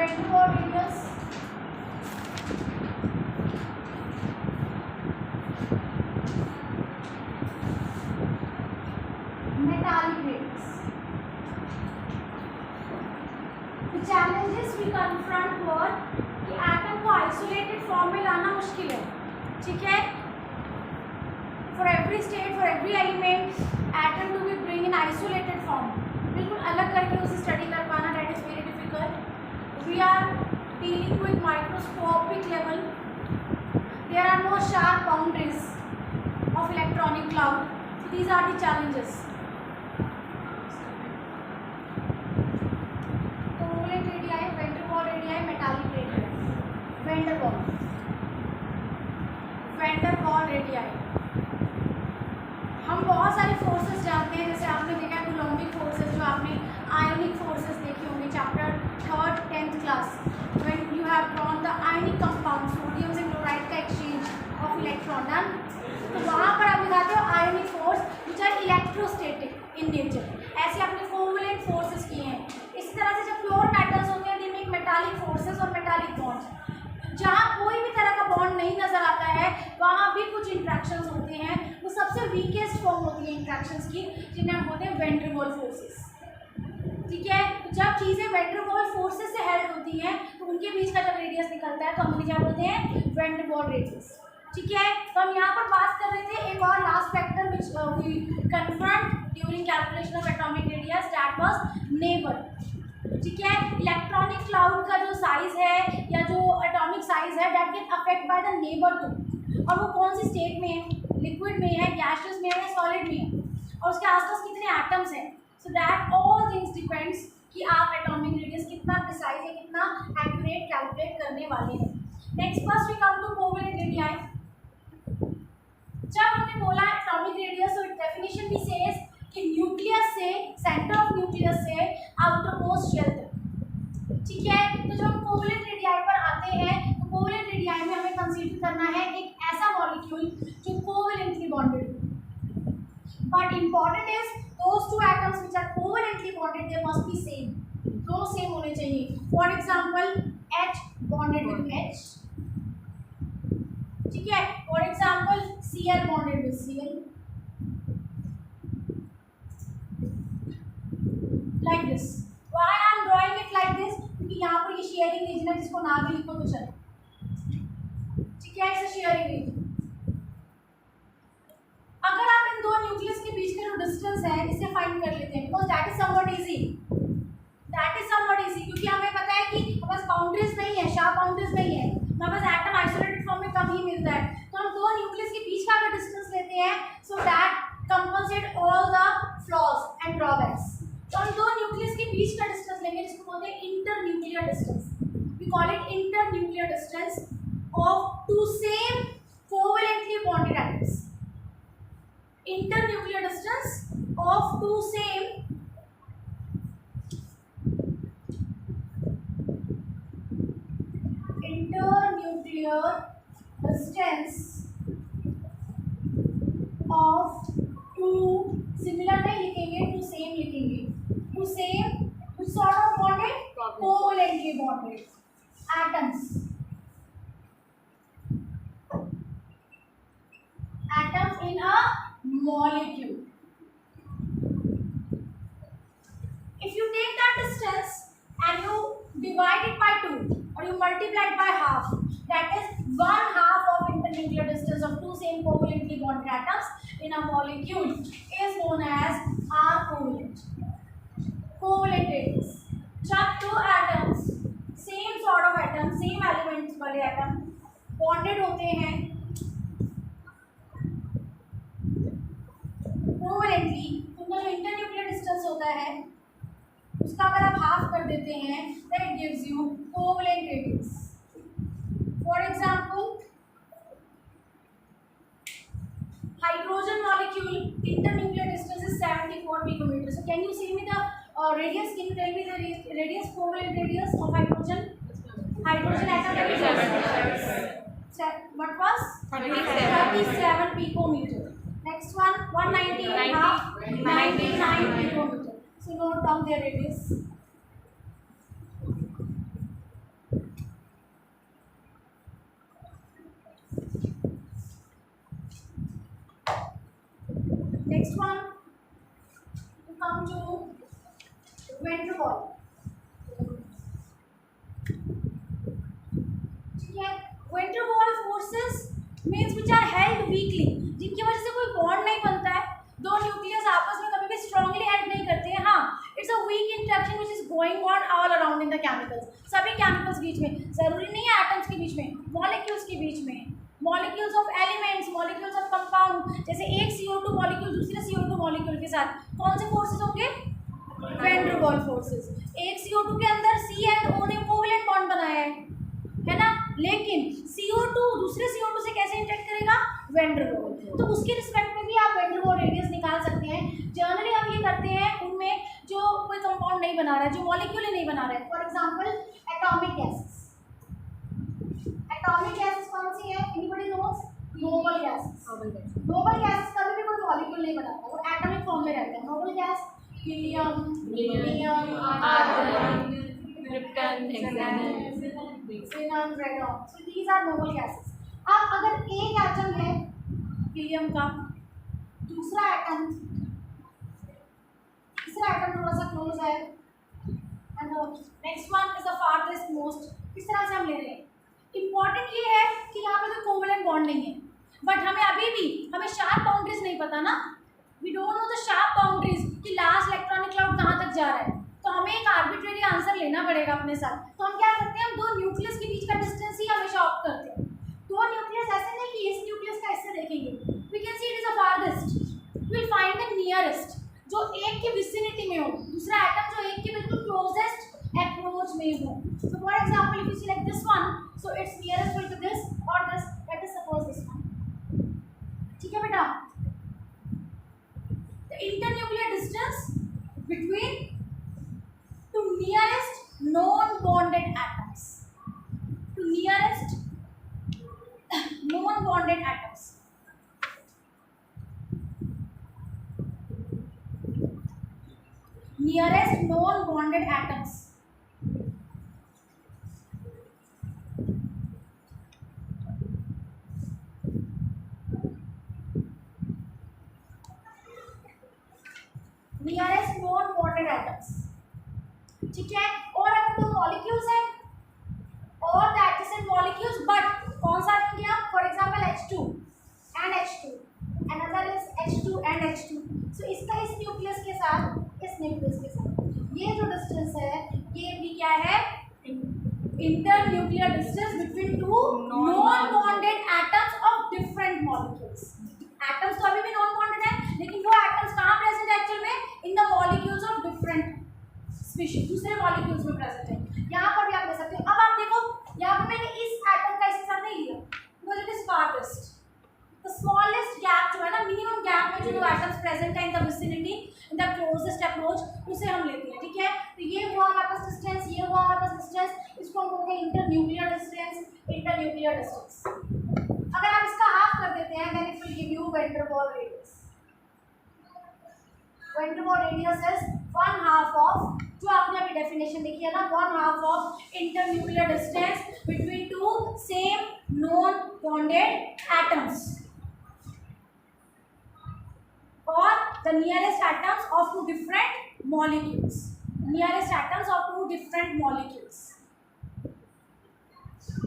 van der Waals radius, metallic radius. The challenges we confront were कि atom को isolated form में लाना मुश्किल है, ठीक है. For every state, for every element, atom to be bring in isolated form, बिल्कुल अलग करके उसे स्टडी कर पाना, that is very difficult. We are dealing with microscopic level. There are no sharp boundaries of electronic cloud. So these are the challenges. Covalent radii, van der Waals radii, metallic radii. van der Waals radii. हम बहुत सारे forces जानते हैं, जैसे आपने देखा है कूलॉम्बिक forces, जो आपने आयनिक फोर्सेस देखे होंगे chapter 3rd 10th class, when you have drawn the ionic compound sodium से क्लोराइड का एक्सचेंज ऑफ इलेक्ट्रॉन डन. तो वहाँ पर आप दिखाते हो ionic force which are electrostatic in nature. ऐसे आपने कोवलेंट फोर्सेस किए हैं. इसी तरह से जब प्योर मेटल्स होते हैं, जिनमें मेटालिक फोर्सेस और मेटालिक बॉन्ड्स, जहाँ कोई भी तरह का बॉन्ड नहीं नजर आता है, वहाँ भी कुछ इंट्रैक्शंस होते हैं. वो सबसे वीकेस्ट फॉर्म होती है इंट्रैक्शंस की, जिन्हें हम बोलते हैं वैन डर वाल्स फोर्सेस. ठीक है, जब चीज़ें वैन डर वाल्स फोर्सेस से हेल्ड होती हैं, तो उनके बीच का जब रेडियस निकलता है तो हम उन्हें क्या बोलते हैं, वैन डर वाल्स रेडियस. ठीक है, तो हम यहाँ पर बात कर रहे थे एक और last factor which we confront during calculation of atomic radius, that was neighbour. ठीक है, इलेक्ट्रॉनिक क्लाउड का जो साइज है या जो एटॉमिक साइज है, that can affect by the neighbour too. और वो कौन सी स्टेट में है, लिक्विड में है, गैसियस में है या सॉलिड में है, और उसके आसपास कितने एटम्स हैं. So that all things depends कि आप एटॉमिक रेडियस कितना प्रिसाइज है, कितना एक्यूरेट कैलकुलेट करने वाले हैं. Next first we come to covalent radii. जब हमने बोला एटॉमिक रेडियस, तो डेफिनेशन भी सेज कि न्यूक्लियस से, सेंटर ऑफ न्यूक्लियस से आउटर मोस्ट शेल तक. ठीक है, तो जब हम कोवलेंट रेडियाई पर आते हैं, तो कोवलेंट रेडियाई में हमें कंसीडर करना है एक ऐसा मॉलिक्यूल जो कोवलेंटली बॉन्डेड हो. But important is those two atoms which are covalently bonded, they must be same. दोनों सेम होने चाहिए. For example H bonded with H. ठीक है, for example Cl bonded with Cl, like this. Why I am drawing it like this, क्योंकि यहाँ पर ये sharing reason है, जिसको ना भी लिखो तो चले. ठीक है, इट्स शेयरिंग रीजन. अगर आप इन दो न्यूक्लियस के बीच का जो डिस्टेंस है, इसे फाइंड कर लेते हैं, because that is somewhat easy. That is somewhat easy, क्योंकि हमें पता है कि हमारे पास बाउंड्रीज नहीं है, शार्प बाउंड्रीज नहीं है, हमारे पास एटम आइसोलेटेड फॉर्म में कम ही मिलता है. तो हम दो न्यूक्लियस के बीच का अगर डिस्टेंस लेते हैं, so that compensate all the flaws and drawbacks. तो हम दो न्यूक्लियस के बीच का डिस्टेंस लेंगे, जिसको बोलते हैं internuclear distance. We call it internuclear distance of two same covalently bonded atoms. Internuclear distance of two same internuclear distance of two similar नहीं लिखेंगे, two same लिखेंगे. Two same which sort of bonded, covalently bonded atoms. Atoms in a molecule. If you take that distance and you divide it by 2 or you multiply it by half, that is 1/2 of internuclear distance of two same covalently bonded atoms in a molecule is known as R covalent. Covalent radius. जब दो atoms, same sort of atom, same elements वाले atom bonded होते हैं covalently, उनका जो internuclear distance होता है, उसका अगर आप हाफ कर देते हैं, that gives you covalent radius. For example hydrogen molecule internuclear distance is 74 picometre. So can you see me the radius, can you tell me the radius, covalent radius of hydrogen atom? What was 37 picometer. Next one 190, 99 picometer. So note down their radius. Van der Waal, ठीक है। Van der Waal forces means which are held weakly, जिनकी वजह से कोई bond नहीं बनता है, दो न्यूक्लियस आपस में कभी भी स्ट्रांगली हेल्ड नहीं करते हैं। हाँ, it's a weak interaction which is going on all around in the chemicals, सभी केमिकल्स बीच में, जरूरी नहीं है एटम्स के बीच में, मॉलिक्यूल्स के बीच में, molecules of elements, molecules of compound, जैसे एक CO2 मॉलिक्यूल दूसरे CO2 मॉलिक्यूल के साथ कौन से फोर्सेस होंगे, वेन ड्र वॉल फोर्सेस। एक CO2 के अंदर C एंड O ने कोवेलेंट बॉन्ड बनाया है ना, लेकिन CO2 दूसरे CO2 से कैसे इंटरेक्ट करेगा, वेन ड्र वॉल। तो उसके रिस्पेक्ट में भी आप वेन ड्र वॉल रेडियस निकाल सकते हैं। जनरली हम ये करते हैं उनमें जो कोई कंपाउंड नहीं बना रहा है, जो मॉलिक्यूल ही नहीं बना रहा है। For example atomic gases, atomic gases कौन सी है, anybody knows, noble gases. Noble gases कभी भी कोई मॉलिक्यूल नहीं बनाता, वो एटॉमिक फॉर्म में रहता है। Noble gas helium, helium, argon, krypton, xenon, radon, so these are noble gases। अब अगर एक एटम है हीलियम का, दूसरा एटम, तीसरा एटम थोड़ा सा क्लोज है, and next one is the farthest most, इस तरह से हम ले रहे हैं। इंपॉर्टेंट ये है कि यहाँ पे कोई कोवेलेंट बॉन्ड नहीं है, बट हमें अभी भी हमें शार्प बाउंड्रीज नहीं पता ना, we don't know the sharp boundaries कि लास्ट इलेक्ट्रॉनिक क्लाउड कहाँ तक जा रहा है, तो हमें एक आर्बिट्रेरी आंसर लेना पड़ेगा अपने साथ। तो हम क्या करते हैं, हम दो न्यूक्लियस के बीच का डिस्टेंस ही हमेशा ऑप्ट करते हैं। दो न्यूक्लियस ऐसे नहीं कि इस न्यूक्लियस का इससे देखेंगे, we can see it is a farthest, we will find the nearest, जो एक के विसिनिटी में हो, दूसरा एटम जो एक के बिल्कुल क्लोजेस्ट अप्रोच में हो। So for example if you select this one, so it's nearest will to this और this, let us suppose this one, ठीक है बेटा। The internuclear distance between to nearest non-bonded atoms, to nearest non-bonded atoms, nearest non-bonded atoms, nearest non-bonded atoms, ठीक है। और अगर दो molecules हैं और द एडजेसेंट मॉलिक्यूल्स, बट कौन सा लेंगे हम, for example H2 and H2, another is H2 and H2, सो इसका इस न्यूक्लियस के साथ, इस न्यूक्लियस के साथ ये जो डिस्टेंस है, ये भी क्या है, inter nuclear distance between to non bonded atoms of different molecules. Atoms तो अभी भी नॉन बॉन्डेड है, लेकिन वो एटम्स कहाँ प्रेजेंट है एक्चुअल में, in the molecules of different species, दूसरे मॉलिक्यूल्स में प्रेजेंट है। यहाँ पर भी आप ले सकते हो। अब आप देखो, यहाँ पर मैंने इस एटम का इसके साथ नहीं लिया, because it is farthest, the smallest gap जो है ना, मिनिमम गैप में जो एटम्स प्रेजेंट है in the vicinity, in the closest approach, उसे हम लेते हैं, ठीक है। तो ये हुआ हमारे पास डिस्टेंस, ये हुआ हमारे पास डिस्टेंस, इसको हम बोलते हैं इंटरन्यूक्लियर डिस्टेंस, इंटरन्यूक्लियर डिस्टेंस। अगर आप इसका हाफ कर देते हैं, then it will give you van der Waals radius. Van der Waals radius is 1/2 of, जो आपने अभी डेफिनेशन देखी है ना, 1/2 of internuclear distance between two same non bonded atoms, or the nearest atoms of two different molecules, nearest atoms of two different molecules,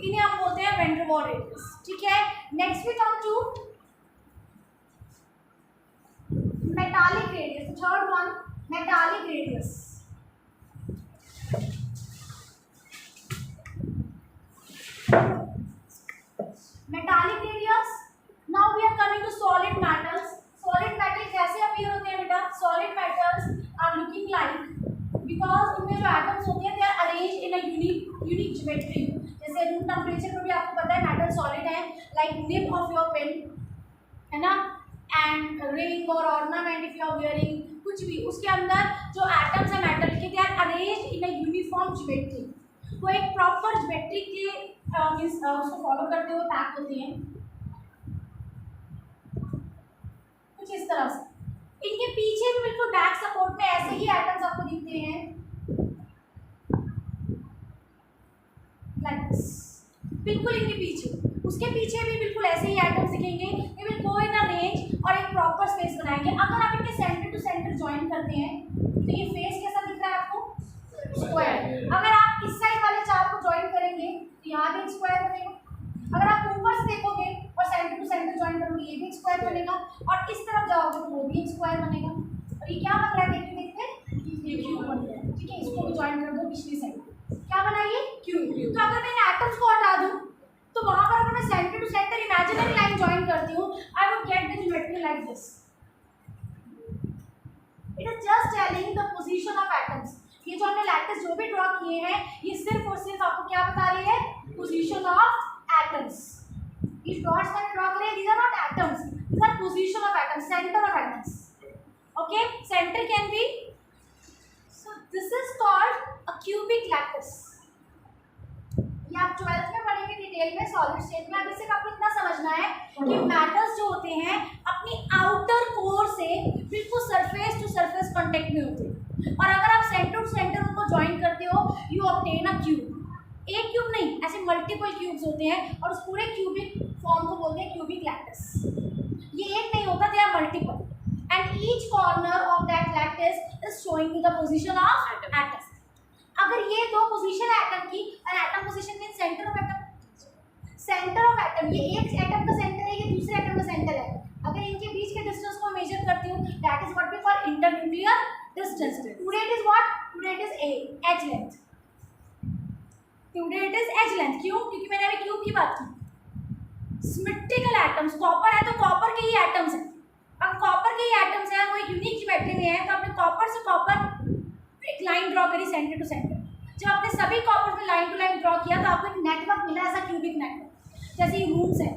इन्हें हम बोलते हैं वेन ड्र वॉल रेडियस, ठीक है। Next we come to metallic radius, third one metallic radius. Metallic radius, now we are coming to solid metals. Solid metal कैसे appear होते हैं बेटा, solid metals are looking like, because उनमें जो atoms होते हैं they are arrange in a unique geometry. जैसे room temperature पर भी आपको पता है मेटल सॉलिड है, like nib of your pen, है ना, एंड रिंग और ornament if you are wearing, कुछ भी उसके अंदर जो एटम्स है मेटल के, they are arrange in a uniform geometry. वो एक प्रॉपर ज्योमेट्री के उसको फॉलो करते हुए पैक होती हैं, कुछ इस तरह से। इनके पीछे भी बिल्कुल बैक सपोर्ट में ऐसे ही एटम्स आपको दिखते हैं, लाइक दिस, बिल्कुल इनके पीछे, उसके पीछे भी बिल्कुल ऐसे ही एटम्स दिखेंगे। They will go in a range और एक प्रॉपर स्पेस बनाएंगे। अगर आप इनके सेंटर टू सेंटर ज्वाइन करते हैं तो ये फेस कैसा दिख रहा है आपको, स्क्वायर। अगर आप इस साइड वाले चार को ज्वाइन करेंगे तो यहाँ भी एक स्क्वायर बनेगा। अगर आप ऊपर से देखोगे और सेंटर टू सेंटर ज्वाइन करोगे ये भी एक स्क्वायर बनेगा, और इस तरफ जाओगे तो वो भी एक स्क्वायर बनेगा। और ये क्या बन रहा है देखते देखते, ये क्यूब बन गया। ठीक है, इसको भी ज्वाइन कर दो पिछली साइड, क्या बना ये क्यूब। तो अगर मैंने एटम्स को हटा दूं तो वहां पर अगर मैं center to center imaginary line join करती हूँ, I would get the geometry like this. It is just telling the position of atoms. ये जो हमने लैटिस जो भी ड्रॉ किए हैं ये सिर्फ और सिर्फ आपको क्या बता रही है, position of atoms. These dots that draw करें, these are not atoms. These are position of atoms, center of atoms. Okay, center can be. So this is called a cubic lattice. ये आप 12th में पढ़ेंगे detail में solid state में। अब इसे आपको इतना समझना है कि मैटर्स जो होते हैं अपनी आउटर कोर से बिल्कुल सरफेस टू सरफेस कांटेक्ट में होते हैं, और अगर आप सेंटर टू सेंटर उनको ज्वाइन करते हो यू ऑब्टेन अ क्यूब। एक क्यूब नहीं, ऐसे मल्टीपल क्यूब्स होते हैं और उस पूरे क्यूबिक फॉर्म को बोलते हैं क्यूबिक लैटिस। ये एक नहीं होता, they are multiple, and each corner of that lattice is showing you the position of atom. अगर ये दो पोजीशन है एटम की, और atom position means center of atom, center of atom, ये एक एटम का सेंटर है, ये दूसरे एटम का सेंटर है। अगर इनके बीच के डिस्टेंस को मेजर करती हूँ that is what we call internuclear distance. Today it is what, today it is edge length, today it is edge length. क्यों? क्योंकि मैंने अभी क्यूब की बात की। सिमेट्रिकल एटम्स, कॉपर है तो कॉपर के ही एटम्स हैं। अब कॉपर के ही एटम्स हैं, वो एक यूनिक ज्योमेट्री में है, तो आपने कॉपर से कॉपर एक लाइन ड्रॉ करी सेंटर टू सेंटर। जब आपने सभी कॉपर में लाइन टू लाइन ड्रॉ किया तो आपको एक नेटवर्क मिला, ऐसा क्यूबिक नेटवर्क। जैसे ये रूम्स हैं,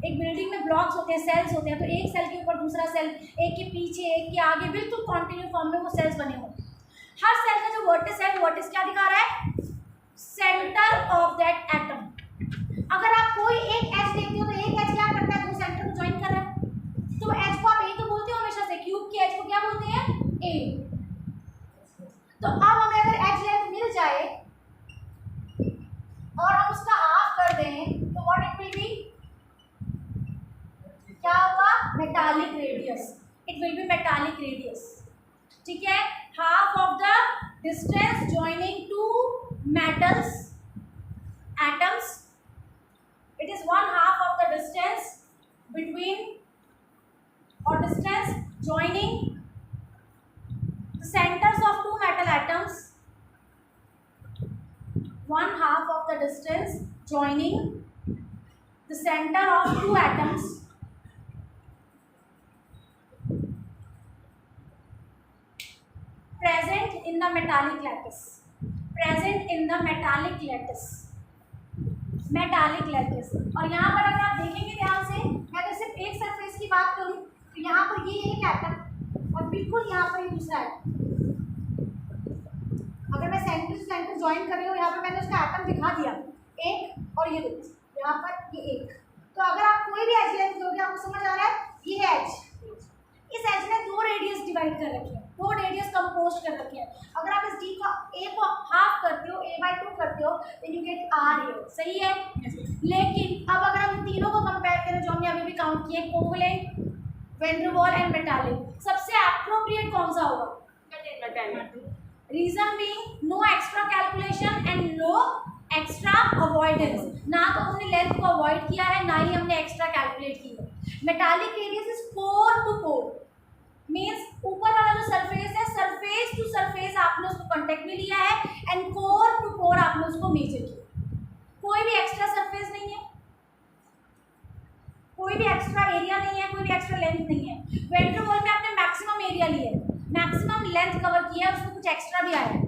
एक बिल्डिंग में ब्लॉक्स होते हैं, सेल्स होते हैं, तो एक सेल के ऊपर दूसरा सेल, एक के पीछे एक के आगे, बिल्कुल कॉन्टिन्यू फॉर्म में वो सेल्स बने हुए। हर सेल का जो वर्टिस है, वर्टिस क्या दिखा रहा है, सेंटर ऑफ दैट एटम। अगर आप कोई एक एज देखते हो तो एक एज क्या करता है, दो सेंटर को ज्वाइन कर रहा है, तो एज को आप ए तो बोलते हो हमेशा से, क्यूब के एज को क्या बोलते हैं, ए। तो अब हमें अगर एज लेंथ मिल जाए और हम उसका हाफ कर दें तो व्हाट इट विल बी, क्या होगा, metallic radius. It will be metallic radius. ठीक है, half of the distance joining two metals atoms, it is 1/2 of the distance between, or distance joining the centers of two metal atoms, 1/2 of the distance joining the center of two atoms present in the metallic lattice, present in the metallic lattice, metallic lattice। और यहाँ पर अगर आप देखेंगे ध्यान से, मैं अगर सिर्फ एक सरफेस की बात करूँ तो यहाँ पर ये एक एटम और बिल्कुल यहाँ पर ये दूसरा एटम। अगर मैं सेंटर से सेंटर ज्वाइन कर रही हूँ, यहाँ पर मैंने उसका एटम दिखा दिया एक, और ये देखो यहाँ पर ये एक। तो अगर आप कोई भी एज लेंथ दोगे, आपको समझ आ रहा है, ये है एज। इस एज ने दो रेडियस डिवाइड कर रखे हैं, दो रेडियस कंपोज कर रखे हैं। अगर आप इस डी का ए को हाफ करते हो, a/2 करते हो, then you get r here. सही है? लेकिन अब अगर हम तीनों को कंपेयर करें जो हमने अभी भी काउंट किए, कोवलेंट, वैन डर वाल एंड मेटालिक, सबसे एप्रोप्रिएट कौन सा होगा, metallic. Reason being no extra calculation and no extra avoidance. ना तो हमने लेंथ को अवॉइड किया है, ना ही हमने एक्स्ट्रा कैलकुलेट की है। Metallic radius is core to core, means ऊपर वाला जो सरफेस है, सरफेस टू सरफेस आपने उसको कांटेक्ट में लिया है, एंड कोर टू कोर आपने उसको मेजर किया। कोई भी एक्स्ट्रा सरफेस नहीं है, कोई भी एक्स्ट्रा एरिया नहीं है, कोई भी एक्स्ट्रा लेंथ नहीं है। वैन डर वाल में आपने मैक्सिमम एरिया लिया है, मैक्सिमम लेंथ कवर किया है, उसमें कुछ एक्स्ट्रा भी आया है।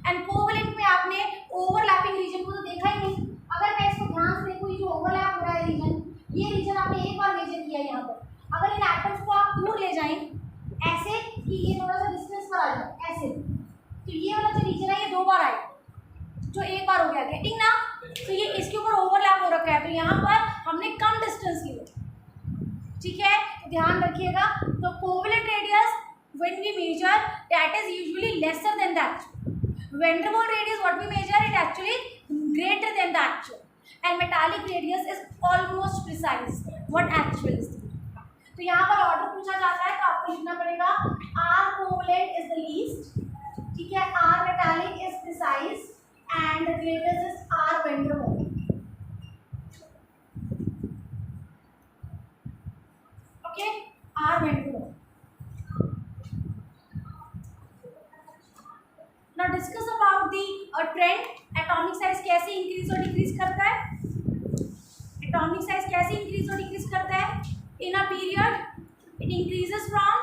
एंड कोवलेंट में आपने ओवरलैपिंग रीजन को तो देखा ही नहीं। अगर मैं इसको ध्यान से देखूँ, ये जो ओवरलैप हो रहा है रीजन, ये रीजन आपने एक बार मेजर किया है यहाँ पर। अगर इन एटम्स को आप दूर ले जाएं ऐसे कि ये थोड़ा सा डिस्टेंस पर आ जाए ऐसे, तो ये वाला जो रीजन है ये दो बार आएगा, जो एक बार हो गया, गेटिंग ना। तो ये इसके ऊपर ओवरलैप हो रखा है, तो यहाँ पर हमने कम डिस्टेंस लिया। ठीक है, तो ध्यान रखिएगा। तो covalent radius when we measure, that is usually lesser than the actual. Van der Waal radius, what we measure, it actually greater than the actual. And metallic radius is almost precise what actual is. तो यहाँ पर order पूछा जाता है तो आपको लिखना पड़ेगा R covalent is the least, ठीक है, R metallic is size and the greatest is R van der Waals. Okay, R van der Waals. Now discuss about the trend. Atomic size कैसे increase और decrease करता है? Atomic size कैसे increase और decrease करता है? In a period, it increases from.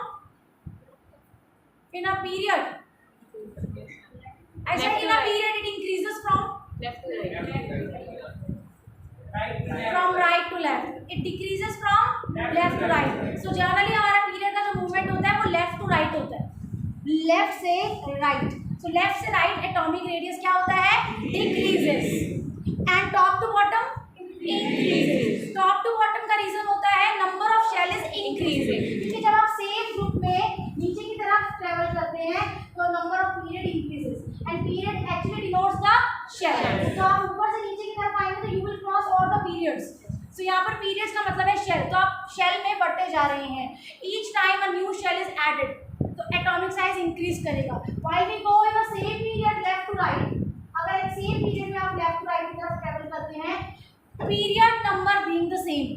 In a period, I said in a period it increases from left to right. from right to left. It decreases from left to right. So generally हमारा period का जो movement होता है वो left to right होता है. Left से right. So left से right atomic radius क्या होता है? Decreases. And top to bottom increases. Top to bottom का reason होता है number of shell is increasing. क्योंकि जब आप same group में नीचे की तरफ travel करते हैं तो number of period increases. And period actually denotes the shell. तो आप ऊपर से नीचे की तरफ आएंगे तो you will cross all the periods. So यहाँ पर periods का मतलब है shell. तो आप shell में बढ़ते जा रहे हैं. Each time a new shell is added. तो atomic size increase करेगा. While we go in the same period left to right, अगर एक same period में आप left to right की तरफ travel करते हैं, period number being the same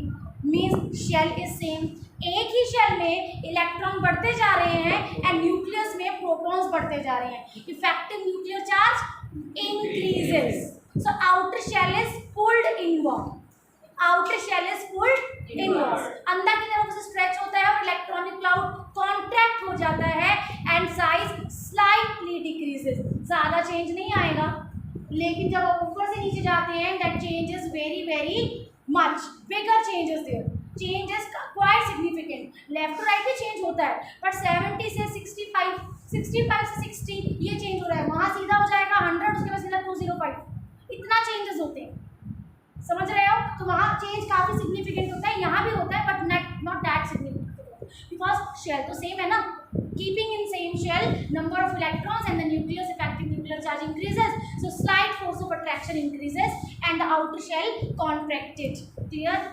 means shell is same. एक ही शेल में इलेक्ट्रॉन बढ़ते जा रहे हैं एंड न्यूक्लियस में प्रोटॉन्स बढ़ते जा रहे हैं. Effective nuclear charge increases. So outer shell is pulled inward. Outer shell is pulled inward. अंदर की तरफ से स्ट्रेच होता है और इलेक्ट्रॉनिक क्लाउड कॉन्ट्रैक्ट हो जाता है एंड साइज स्लाइटली डिक्रीजेस. ज़्यादा चेंज नहीं आएगा, लेकिन जब आप ऊपर से नीचे जाते हैं that change is very very much bigger changes there. Changes quite significant. Left to right भी चेंज होता है बट 70 से 65, 65 से 60 ये चेंज हो रहा है. वहाँ सीधा हो जाएगा 100, उसके बाद सीधा 205. इतना चेंजेस होते हैं, समझ रहे हो? तो वहाँ चेंज काफ़ी सिग्निफिकेंट होता है. यहाँ भी होता है but not that significant because shell तो सेम है ना. Keeping in same shell number of electrons and the nucleus effective nuclear charge increases. So slight force of attraction increases and the outer shell contracted. Clear?